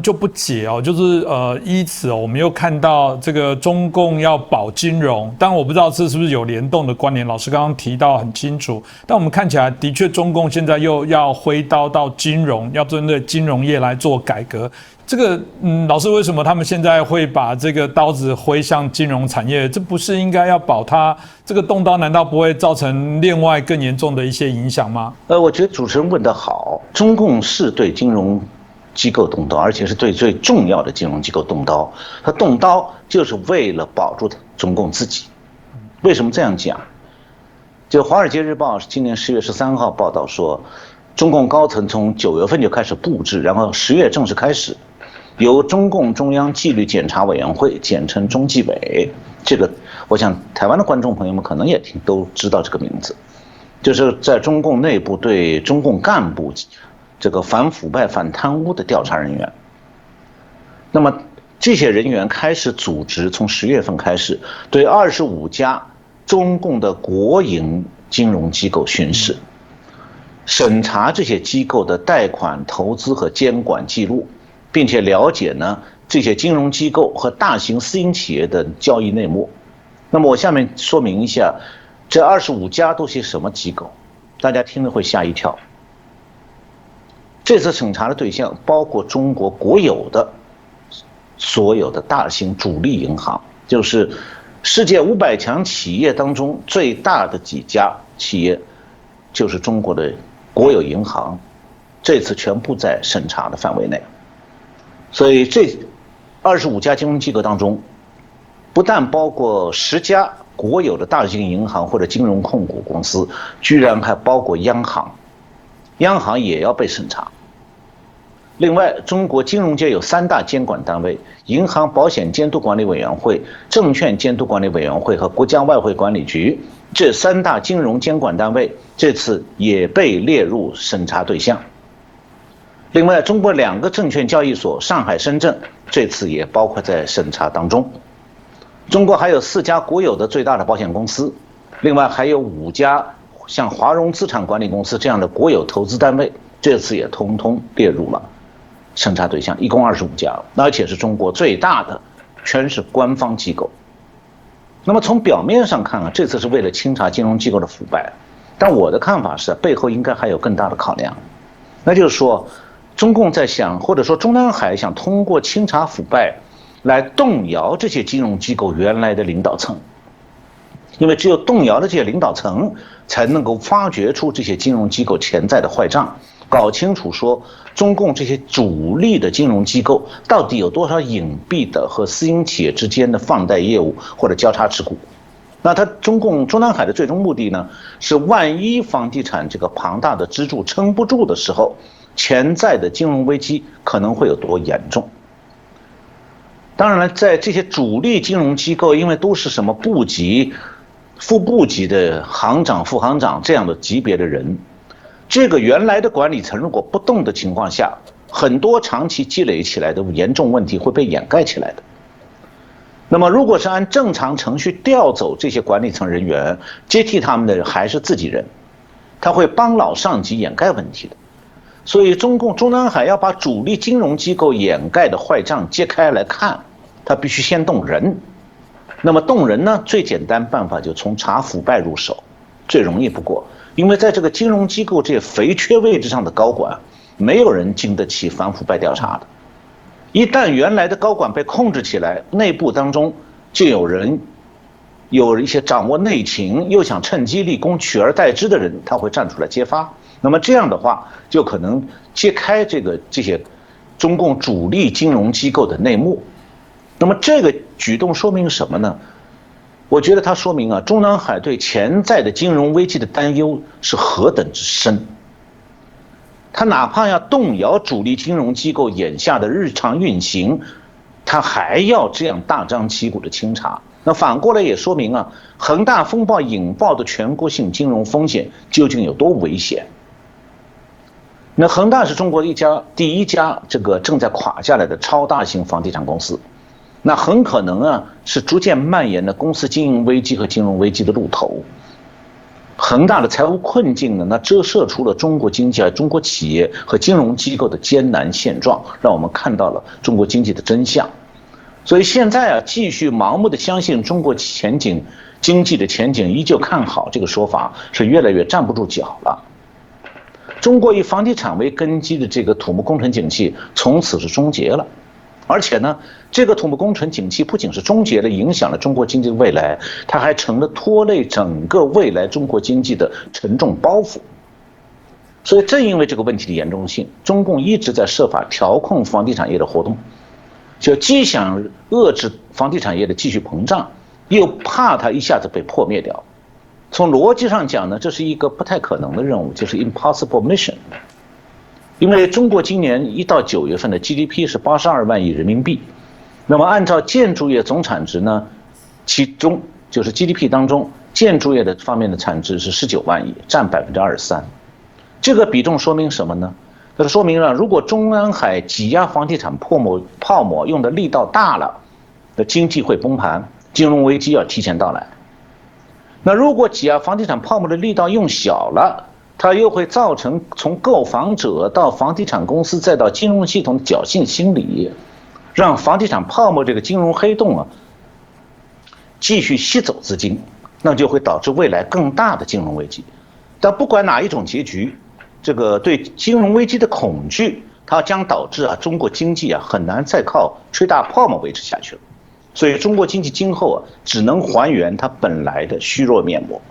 就不解哦，就是依此哦，我们又看到这个中共要保金融，但我不知道这是不是有联动的关联。老师刚刚提到很清楚，但我们看起来的确，中共现在又要挥刀到金融，要针对金融业来做改革。这个老师为什么他们现在会把这个刀子挥向金融产业？这不是应该要保它？这个动刀难道不会造成另外更严重的一些影响吗？我觉得主持人问得好，中共是对金融机构动刀，而且是对最重要的金融机构动刀。他动刀就是为了保住中共自己。为什么这样讲？就《华尔街日报》今年10月13号报道说，中共高层从9月份就开始布置，然后10月正式开始，由中共中央纪律检查委员会，简称中纪委，这个我想台湾的观众朋友们可能也都知道这个名字，就是在中共内部对中共干部这个反腐败、反贪污的调查人员。那么这些人员开始组织，从10月份开始对25家中共的国营金融机构巡视，审查这些机构的贷款、投资和监管记录，并且了解呢这些金融机构和大型私营企业的交易内幕。那么我下面说明一下，这25家都是什么机构，大家听了会吓一跳。这次审查的对象包括中国国有的所有的大型主力银行，就是世界500强企业当中最大的几家企业，就是中国的国有银行，这次全部在审查的范围内。所以这25家金融机构当中，不但包括10家国有的大型银行或者金融控股公司，居然还包括央行，央行也要被审查。另外，中国金融界有3大监管单位：银行保险监督管理委员会、证券监督管理委员会和国家外汇管理局。这3大金融监管单位这次也被列入审查对象。另外，中国2个证券交易所上海、深圳这次也包括在审查当中。中国还有4家国有的最大的保险公司，另外还有5家像华融资产管理公司这样的国有投资单位，这次也通通列入了审查对象，一共25家，而且是中国最大的，全是官方机构。那么从表面上看啊，这次是为了清查金融机构的腐败，但我的看法是，背后应该还有更大的考量，那就是说，中共在想，或者说中南海想通过清查腐败来动摇这些金融机构原来的领导层，因为只有动摇了这些领导层，才能够发掘出这些金融机构潜在的坏账，搞清楚说中共这些主力的金融机构到底有多少隐蔽的和私营企业之间的放贷业务或者交叉持股。那中共中南海的最终目的呢，是万一房地产这个庞大的支柱撑不住的时候，潜在的金融危机可能会有多严重。当然了，在这些主力金融机构，因为都是什么部级、副部级的行长、副行长这样的级别的人，这个原来的管理层如果不动的情况下，很多长期积累起来的严重问题会被掩盖起来的。那么如果是按正常程序调走这些管理层人员，接替他们的还是自己人，他会帮老上级掩盖问题的。所以中共中南海要把主力金融机构掩盖的坏账揭开来看，他必须先动人。那么动人呢，最简单办法就从查腐败入手，最容易不过，因为在这个金融机构这些肥缺位置上的高管，没有人经得起反腐败调查的。一旦原来的高管被控制起来，内部当中就有一些掌握内情又想趁机立功取而代之的人，他会站出来揭发。那么这样的话，就可能揭开这些中共主力金融机构的内幕。那么这个举动说明什么呢？我觉得它说明啊，中南海对潜在的金融危机的担忧是何等之深。他哪怕要动摇主力金融机构眼下的日常运行，他还要这样大张旗鼓的清查。那反过来也说明啊，恒大风暴引爆的全国性金融风险究竟有多危险。那恒大是中国第一家这个正在垮下来的超大型房地产公司，那很可能啊是逐渐蔓延的公司经营危机和金融危机的路头。恒大的财务困境呢，那折射出了中国经济、中国企业和金融机构的艰难现状，让我们看到了中国经济的真相。所以现在继续盲目的相信中国经济的前景依旧看好这个说法是越来越站不住脚了。中国以房地产为根基的这个土木工程景气从此是终结了，而且呢，这个土木工程景气不仅是终结了，影响了中国经济的未来，它还成了拖累整个未来中国经济的沉重包袱。所以正因为这个问题的严重性，中共一直在设法调控房地产业的活动，就既想遏制房地产业的继续膨胀，又怕它一下子被破灭掉。从逻辑上讲呢，这是一个不太可能的任务，就是 impossible mission。因为中国今年1到9月份的 GDP 是82万亿人民币，那么按照建筑业总产值呢，其中就是 GDP 当中建筑业的方面的产值是19万亿，占23%。这个比重说明什么呢？它说明了，如果中南海挤压房地产泡沫用的力道大了，那经济会崩盘，金融危机要提前到来。那如果挤压房地产泡沫的力道用小了，它又会造成从购房者到房地产公司再到金融系统的侥幸心理，让房地产泡沫这个金融黑洞继续吸走资金，那就会导致未来更大的金融危机。但不管哪一种结局，这个对金融危机的恐惧，它将导致中国经济很难再靠吹大泡沫维持下去了。所以中国经济今后只能还原它本来的虚弱面目。